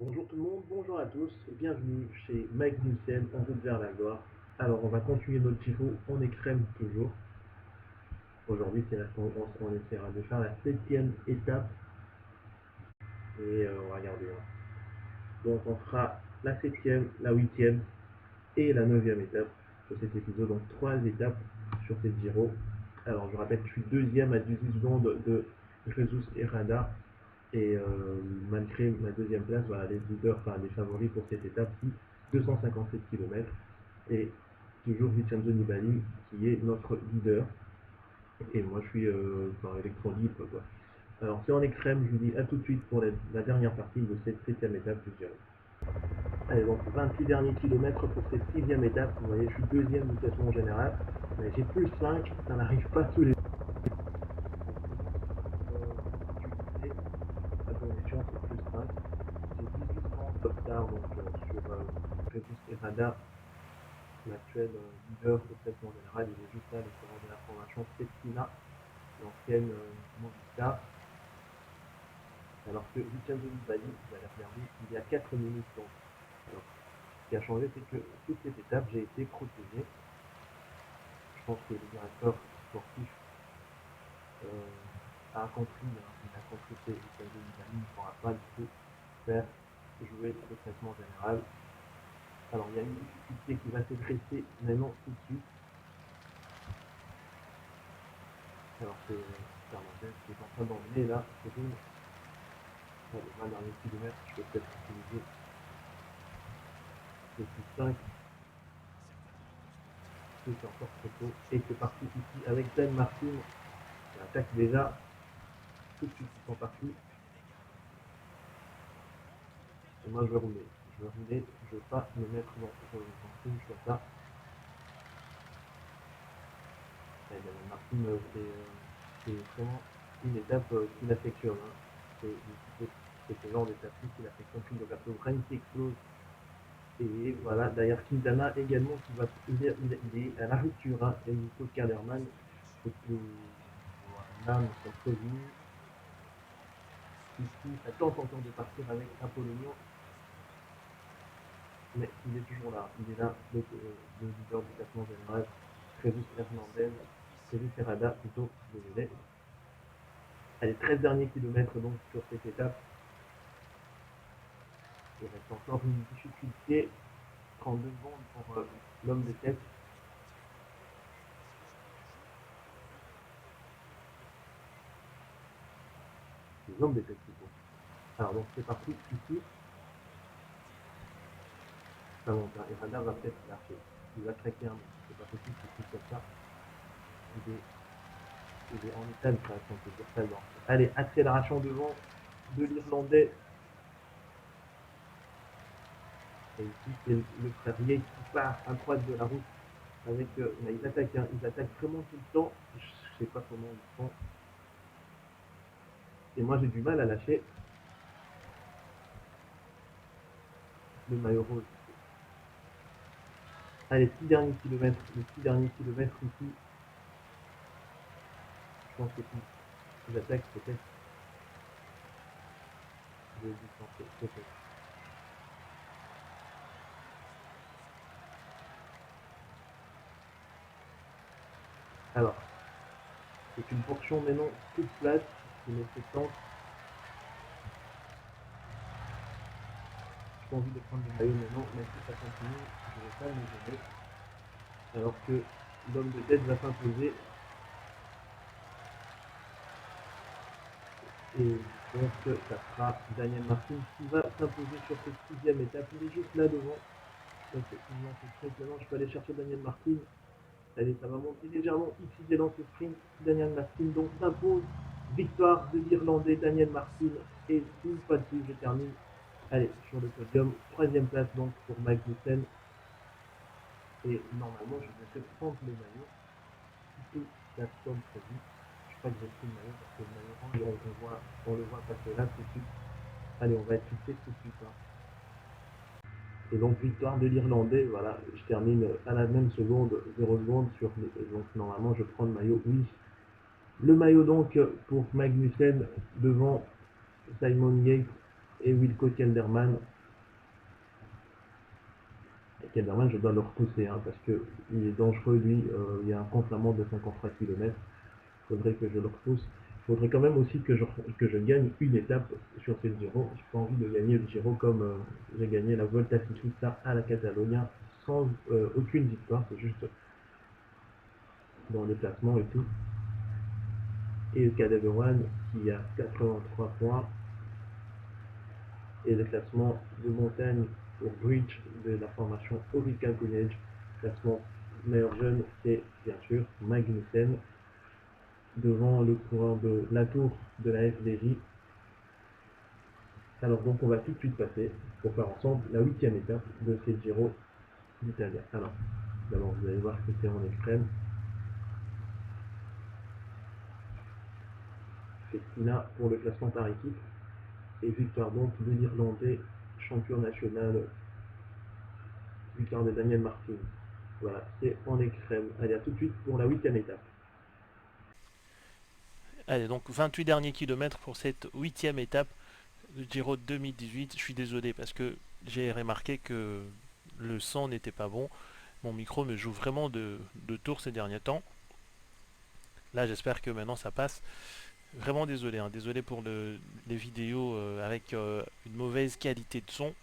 Bonjour tout le monde, bonjour à tous, bienvenue chez Magnussen en route vers la gloire. Alors on va continuer notre Giro en écrème toujours. Aujourd'hui on essaiera de faire la 7e étape et on va regarder. Donc on fera la 7e, la 8e et la 9e étape sur cet épisode, donc 3 étapes sur cette Giro. Alors je rappelle que je suis deuxième à 18 secondes de Jesus Herrada. Et malgré ma deuxième place, voilà, les leaders, enfin les favoris pour cette étape-ci, 257 km. Et toujours Vincenzo Nibali qui est notre leader. Et moi je suis dans l'électro-libre, quoi. Alors c'est en extrême, je vous dis à tout de suite pour la dernière partie de cette 7e étape du Giro. Allez, donc 26 derniers kilomètres pour cette 6e étape. Vous voyez, je suis deuxième du classement général. Mais j'ai plus 5, ça n'arrive pas tous les difficultés. À bonne échéance, c'est plus 5. J'ai 18 secondes de retard donc, sur Jesus Herrada, l'actuel leader au classement général. Il est juste là, le coureur de la formation Festina, l'ancienne Movistar. Alors que Vincenzo Nibali, vous allez regarder, il y a 4 minutes. Donc, alors, ce qui a changé, c'est que toute cette étape, j'ai été protégé. Je pense que le directeur sportif a compris, il a compris que Vincenzo Nibali ne pourra pas du tout faire jouer le classement général. Alors il y a une difficulté qui va se dresser maintenant tout de suite. Alors c'est Fernandez qui est en train d'emmener là, c'est bon. Allez, 20 derniers kilomètres, je peux peut-être utiliser le plus 5. C'est encore trop tôt. Et c'est parti ici avec Dan Martin. Il attaque déjà. Tout de suite ils sont partis. Et moi je vais rouler. Je ne veux pas me mettre dans une comme ça. Et Dan Martin, c'est vraiment une étape qu'il affectionne. Hein. C'est ce genre d'étape qu'il affectionne. Donc la Rennes qui explose. Et voilà, d'ailleurs Quintana également qui va il est à la rupture, hein, et Nico Kaderman, voilà, nous sommes prévenus. Ici, ça tente encore de partir avec Apollonio, mais il est toujours là. Il est là, le leader du classement général, Jesus Hernandez, Jesus Herrada plutôt, désolé. Allez, 13 derniers kilomètres donc sur cette étape. Il reste encore une difficulté. 32 secondes pour l'homme de tête. L'homme de tête plutôt. Alors donc c'est parti ici. Ça monte, hein. Et Radar va peut-être lâcher. Il va traquer un mec. C'est pas possible qu'il puisse faire ça. Il est en état de création, on peut dire ça. Allez, accélération devant de l'Irlandais. Et ici, c'est le frère Yates qui part à droite de la route. Avec, ils attaquent, hein. Ils attaquent vraiment tout le temps. Je sais pas comment ils font. Et moi, j'ai du mal à lâcher le maillot rose. Allez, 6 derniers kilomètres. Les 6 derniers kilomètres ici. Je pense que s'ils attaquent, peut-être. Je vais distancer, peut-être. Alors, c'est une portion maintenant toute plate qui me fait tant. J'ai envie de prendre le maillot maintenant, mais si ça continue, je ne vais pas me gêner. Alors que l'homme de tête va s'imposer. Et donc ça sera Daniel Martin qui va s'imposer sur cette 6e étape. Il est juste là devant. Donc c'est très violent. Je peux aller chercher Daniel Martin. Allez, ça va monter légèrement ici dans ce sprint. Daniel Martin donc s'impose. Victoire de l'Irlandais Daniel Martin. Et une fois de plus, je termine. Allez, sur le podium. 3e place donc pour Magnussen. Et normalement, je devrais prendre le maillot. Si tout ça comme prévu. Je crois que j'ai pris le maillot parce que le maillot orange, on le voit passer là tout de suite. Allez, on va être fixé tout de suite. Hein. Et donc, victoire de l'Irlandais. Voilà, je termine à la même seconde, 0 seconde. Donc, normalement, je prends le maillot. Oui. Le maillot, donc, pour Magnussen devant Simon Yates Et Wilco Kelderman, je dois le repousser hein, parce qu'il est dangereux lui, il y a un contre-la-montre de 53 km. Il faudrait que je le repousse. Il faudrait quand même aussi que je gagne une étape sur ce Giro. J'ai pas envie de gagner le Giro comme j'ai gagné la Volta Ciclista à la Catalunya sans aucune victoire, c'est juste dans les classements et tout. Et le Cadel One qui a 83 points. Et le classement de montagne pour Bridge de la formation Orica College. Classement meilleur jeune, c'est bien sûr Magnussen devant le coureur de la tour de la FDJ. Alors donc on va tout de suite passer pour faire ensemble la 8e étape de ces Giro d'Italie. Alors d'abord vous allez voir que c'est en extrême. Festina pour le classement par équipe et victoire donc de l'Irlandais champion national, victoire de Daniel Martin. Voilà, c'est en extrême. Allez, à tout de suite pour la 8e étape. Allez, donc 28 derniers kilomètres pour cette 8e étape du Giro 2018. Je suis désolé parce que j'ai remarqué que le son n'était pas bon. Mon micro me joue vraiment de tours ces derniers temps. Là, j'espère que maintenant ça passe. Vraiment désolé, hein. Désolé pour les vidéos avec une mauvaise qualité de son.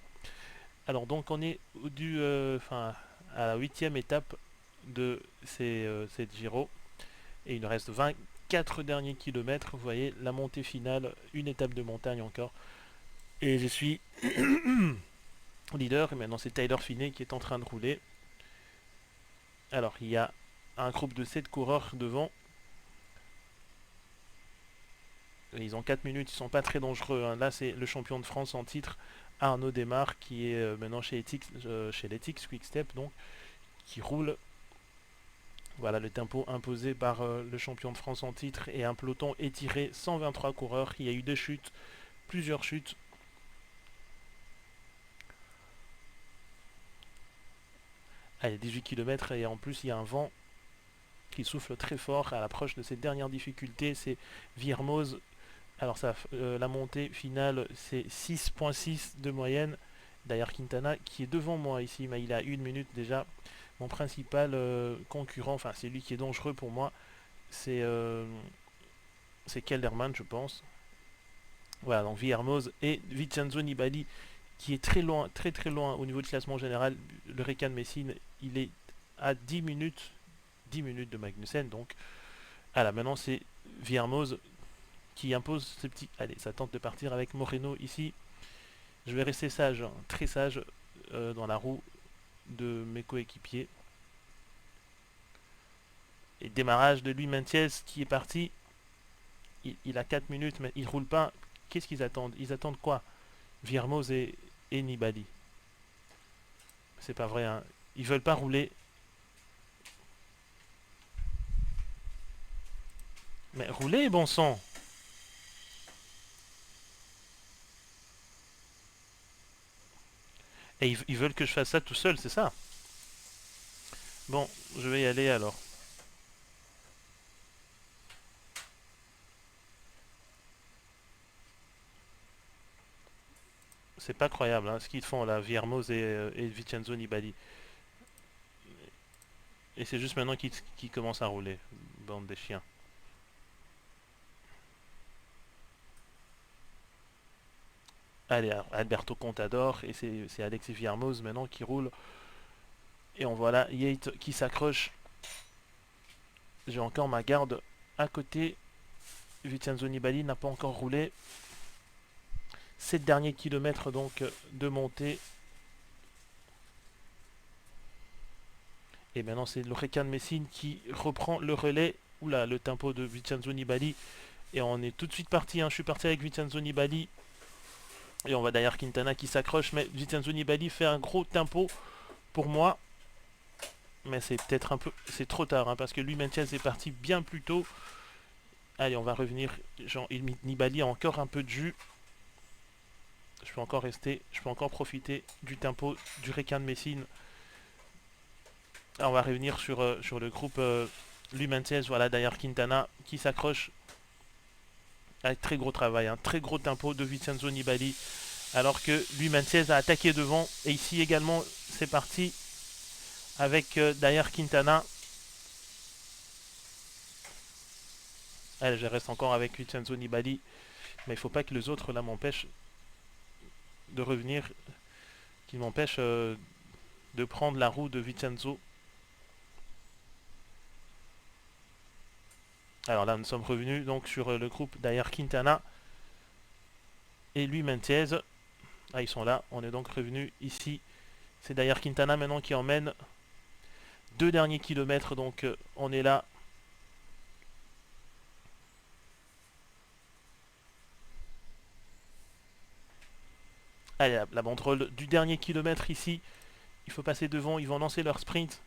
Alors donc on est à la 8e étape de cette Giro. Et il nous reste 24 derniers kilomètres. Vous voyez, la montée finale, une étape de montagne encore. Et je suis leader. Et maintenant, c'est Tyler Finney qui est en train de rouler. Alors, il y a un groupe de 7 coureurs devant. Ils ont 4 minutes, ils sont pas très dangereux, hein. Là, c'est le champion de France en titre, Arnaud Desmar, qui est maintenant chez l'Ethics Quick-Step, donc, qui roule. Voilà le tempo imposé par le champion de France en titre et un peloton étiré, 123 coureurs. Il y a eu des chutes, plusieurs chutes. Allez, 18 km et en plus il y a un vent qui souffle très fort à l'approche de cette dernière difficulté, c'est Viermoz. Alors la montée finale c'est 6.6 de moyenne. D'ailleurs Quintana qui est devant moi ici, mais il a 1 minute déjà. Mon principal concurrent, enfin c'est lui qui est dangereux pour moi, c'est Kelderman je pense. Voilà, donc Viermoz et Vincenzo Nibali qui est très loin, très très loin au niveau du classement général. Le Recan Messine, il est à 10 minutes de Magnussen. Donc, voilà, maintenant c'est Viermoz qui impose ce petit. Allez, ça tente de partir avec Moreno ici. Je vais rester sage, hein, très sage dans la roue de mes coéquipiers. Et démarrage de Louis Mentiez qui est parti. Il a 4 minutes, mais il roule pas. Qu'est-ce qu'ils attendent? Ils attendent quoi? Viermoz et Nibali. C'est pas vrai, hein. Ils veulent pas rouler. Mais rouler, bon sang! Et ils veulent que je fasse ça tout seul, c'est ça? Bon, je vais y aller alors. C'est pas croyable, hein, ce qu'ils font là, Viermoz et Vincenzo Nibali. Et c'est juste maintenant qu'ils commencent à rouler. Bande des chiens. Allez, Alberto Contador et c'est Alexis Viermoz maintenant qui roule. Et on voit là Yates qui s'accroche. J'ai encore ma garde à côté. Vincenzo Nibali n'a pas encore roulé. 7 derniers kilomètres donc de montée. Et maintenant c'est le Recan Messine qui reprend le relais. Oula, le tempo de Vincenzo Nibali. Et on est tout de suite parti, hein. Je suis parti avec Vincenzo Nibali. Et on va derrière Quintana qui s'accroche. Mais Vincenzo Nibali fait un gros tempo pour moi. Mais c'est peut-être un peu. C'est trop tard, hein, parce que lui, Mentiez est parti bien plus tôt. Allez, on va revenir. Nibali a encore un peu de jus. Je peux encore rester. Je peux encore profiter du tempo du Recan Messine. Alors, on va revenir sur le groupe lui Mentiez. Voilà, derrière Quintana qui s'accroche. Avec très gros travail, hein, très gros tempo de Vincenzo Nibali. Alors que Louis Meintez a attaqué devant. Et ici également, c'est parti avec derrière Quintana. Allez, je reste encore avec Vincenzo Nibali. Mais il ne faut pas que les autres là m'empêchent de revenir. Qu'ils m'empêchent de prendre la roue de Vincenzo. Alors là, nous sommes revenus donc sur le groupe derrière Quintana et Louis Meintez. Ah, ils sont là. On est donc revenu ici. C'est derrière Quintana maintenant qui emmène 2 derniers kilomètres. Donc on est là. Allez, la banderole du dernier kilomètre ici. Il faut passer devant. Ils vont lancer leur sprint.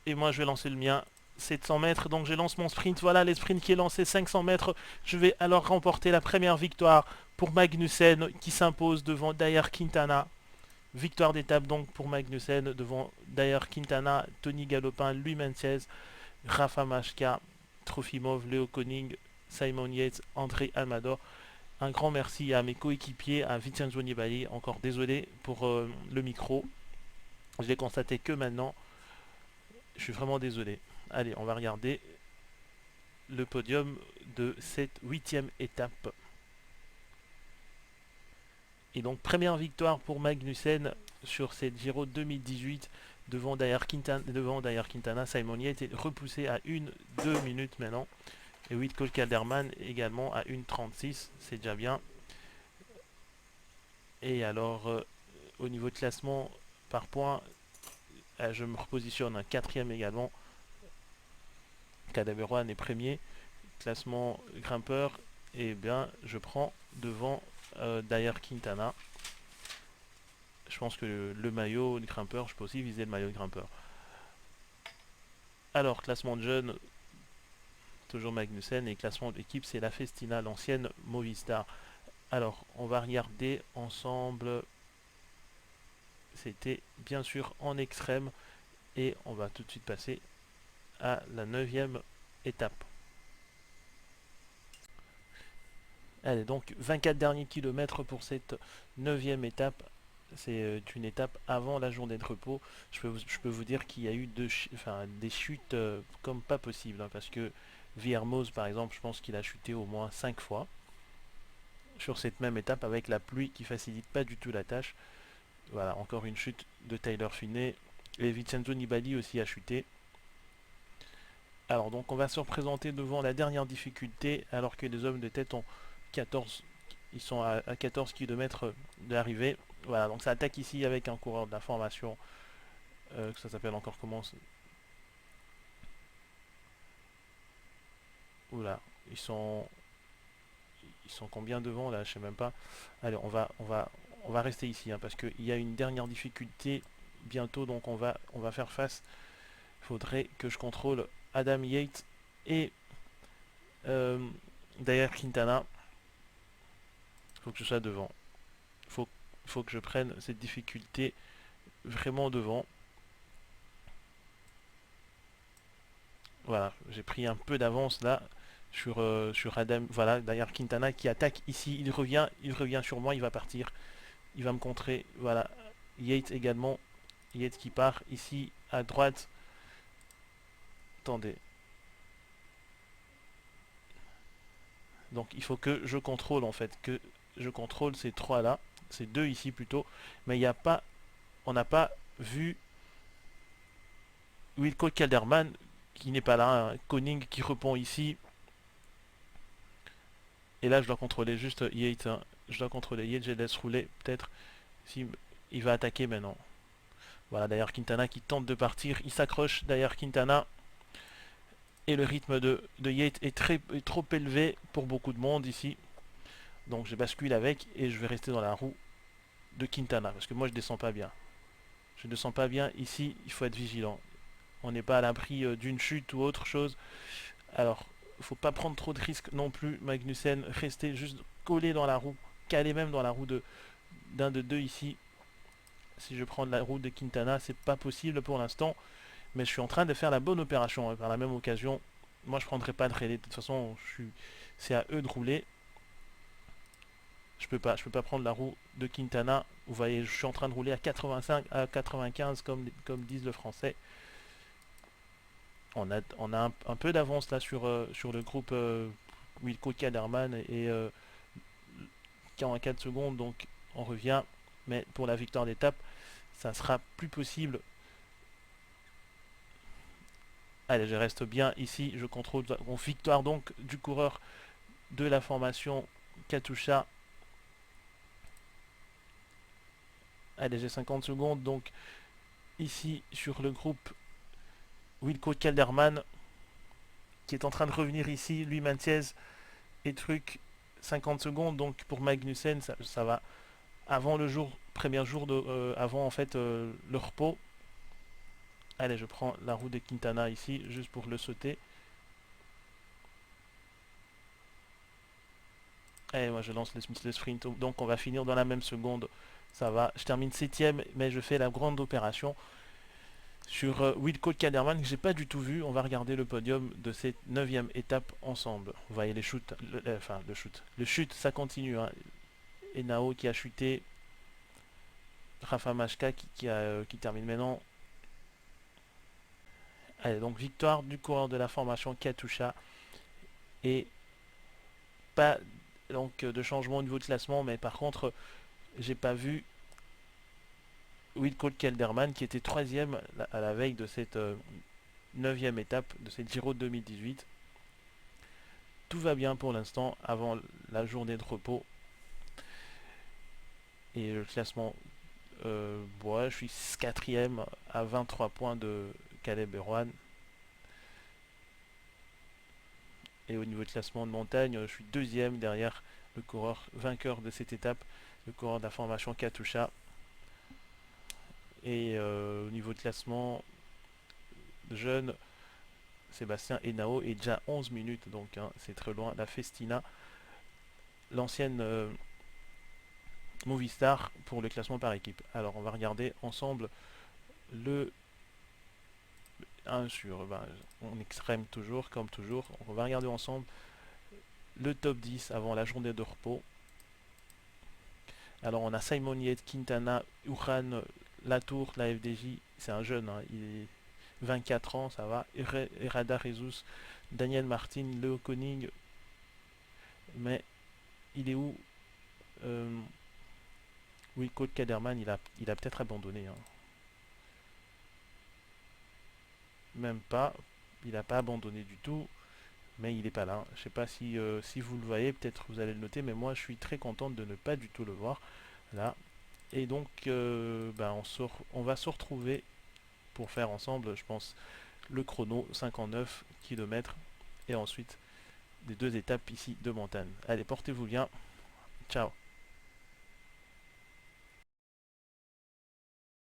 Et moi, je vais lancer le mien. 700 mètres, donc je lance mon sprint. Voilà les sprints qui est lancé, 500 mètres. Je vais alors remporter la première victoire pour Magnussen qui s'impose devant Dayer Quintana. Victoire d'étape donc pour Magnussen devant Dayer Quintana, Tony Galopin, Louis Meintez, Rafa Majka, Trofimov, Léo Koenig, Simon Yates, André Almador. Un grand merci à mes coéquipiers, à Vincenzo Nibali. Encore désolé pour le micro. Je l'ai constaté que maintenant. Je suis vraiment désolé. Allez, on va regarder le podium de cette 8e étape. Et donc première victoire pour Magnussen sur cette Giro 2018 devant Dayer Quintana. Simon Yates est repoussé à 1-2 minutes maintenant. Et Whitcomb Calderman également à 1-36, c'est déjà bien. Et alors au niveau de classement par points, je me repositionne un 4e également. Cadaveroine est premier. Classement grimpeur, et bien je prends devant Dayer Quintana. Je pense que le maillot de grimpeur, je peux aussi viser le maillot de grimpeur. Alors, classement de jeunes, toujours Magnussen, et classement d'équipe, c'est la Festina, l'ancienne Movistar. Alors, on va regarder ensemble. C'était bien sûr en extrême, et on va tout de suite passer à la 9e étape. Allez, donc 24 derniers kilomètres pour cette 9e étape. C'est une étape avant la journée de repos. Je peux vous dire qu'il y a eu des chutes comme pas possible. Hein, parce que Viermoz, par exemple, je pense qu'il a chuté au moins 5 fois sur cette même étape avec la pluie qui facilite pas du tout la tâche. Voilà, encore une chute de Tyler Finney. Et Vincenzo Nibali aussi a chuté. Alors, donc on va se représenter devant la dernière difficulté alors que les hommes de tête ont 14, ils sont à 14 km de l'arrivée. Voilà, donc ça attaque ici avec un coureur de la formation, ça s'appelle encore comment? Oula, ils sont combien devant là? Je sais même pas. Allez, on va rester ici hein, parce qu'il y a une dernière difficulté bientôt, donc on va faire face. Il faudrait que je contrôle Adam Yates et Dayer Quintana. Il faut que je sois devant. Il faut que je prenne cette difficulté vraiment devant. Voilà, j'ai pris un peu d'avance là sur Adam. Voilà, derrière Quintana qui attaque ici. Il revient sur moi, il va partir. Il va me contrer. Voilà, Yates également. Yates qui part ici à droite. Attendez. Donc il faut que je contrôle en fait, que je contrôle ces trois là, ces deux ici plutôt, mais il n'y a pas, on n'a pas vu Wilco Calderman qui n'est pas là, hein. Koenig qui répond ici, et là je dois contrôler juste Yates, hein. Je dois contrôler Yates, je laisse rouler peut-être, si il va attaquer maintenant. Voilà d'ailleurs Quintana qui tente de partir, il s'accroche derrière Quintana. Et le rythme de Yates est trop élevé pour beaucoup de monde ici. Donc je bascule avec et je vais rester dans la roue de Quintana. Parce que moi je descends pas bien. Je ne descends pas bien. Ici, il faut être vigilant. On n'est pas à l'abri d'une chute ou autre chose. Alors, il ne faut pas prendre trop de risques non plus. Magnussen, rester juste collé dans la roue. Calé même dans la roue d'un de deux ici. Si je prends la roue de Quintana, c'est pas possible pour l'instant. Mais je suis en train de faire la bonne opération. Et par la même occasion, moi je prendrai pas de relais. De toute façon, c'est à eux de rouler. je peux pas prendre la roue de Quintana. Vous voyez, je suis en train de rouler à 85, à 95 comme disent le français. On a un peu d'avance là sur le groupe Wilco Kelderman et 44 secondes, donc on revient. Mais pour la victoire d'étape, ça sera plus possible. Allez, je reste bien ici, je contrôle. Bon, victoire donc du coureur de la formation Katusha. Allez, j'ai 50 secondes, donc ici sur le groupe Wilco Kelderman qui est en train de revenir ici, lui Mantiez et truc 50 secondes, donc pour Magnussen ça va avant le jour, premier jour avant en fait le repos. Allez, je prends la roue de Quintana ici, juste pour le sauter. Et moi je lance le sprint, donc on va finir dans la même seconde. Ça va, je termine 7ème, mais je fais la grande opération sur Wilco Kelderman que j'ai pas du tout vu. On va regarder le podium de cette 9ème étape ensemble. Vous voyez les shoots, le chute ça continue. Hein. Enao qui a chuté, Rafa Majka qui termine maintenant. Allez, donc victoire du coureur de la formation Katusha et pas donc de changement au niveau de classement, mais par contre j'ai pas vu Wilco Kelderman qui était 3ème à la veille de cette 9ème étape de cette Giro 2018. Tout va bien pour l'instant avant la journée de repos. Et le classement, je suis 4ème à 23 points de Caleb Ewan. Et au niveau de classement de montagne, je suis 2ème derrière le coureur vainqueur de cette étape, le coureur de la formation Katusha. Et au niveau de classement jeune, Sébastien Henao est déjà 11 minutes, donc hein, c'est très loin. La Festina, l'ancienne Movistar pour le classement par équipe. Alors on va regarder ensemble le 1 sur, on extrême toujours, comme toujours. On va regarder ensemble le top 10 avant la journée de repos. Alors on a Simon Yates, Quintana, Uran, Latour, la FDJ, c'est un jeune, hein, il est 24 ans, ça va. Errada Jesus, Daniel Martin, Leo Koenig, mais il est où Oui, Wilco Kelderman, il a peut-être abandonné. Hein. Même pas, il n'a pas abandonné du tout, mais il n'est pas là. Je ne sais pas si vous le voyez, peut-être vous allez le noter, mais moi je suis très contente de ne pas du tout le voir là. Et donc, on va se retrouver pour faire ensemble, je pense, le chrono 59 km et ensuite les 2 étapes ici de montagne. Allez, portez-vous bien. Ciao.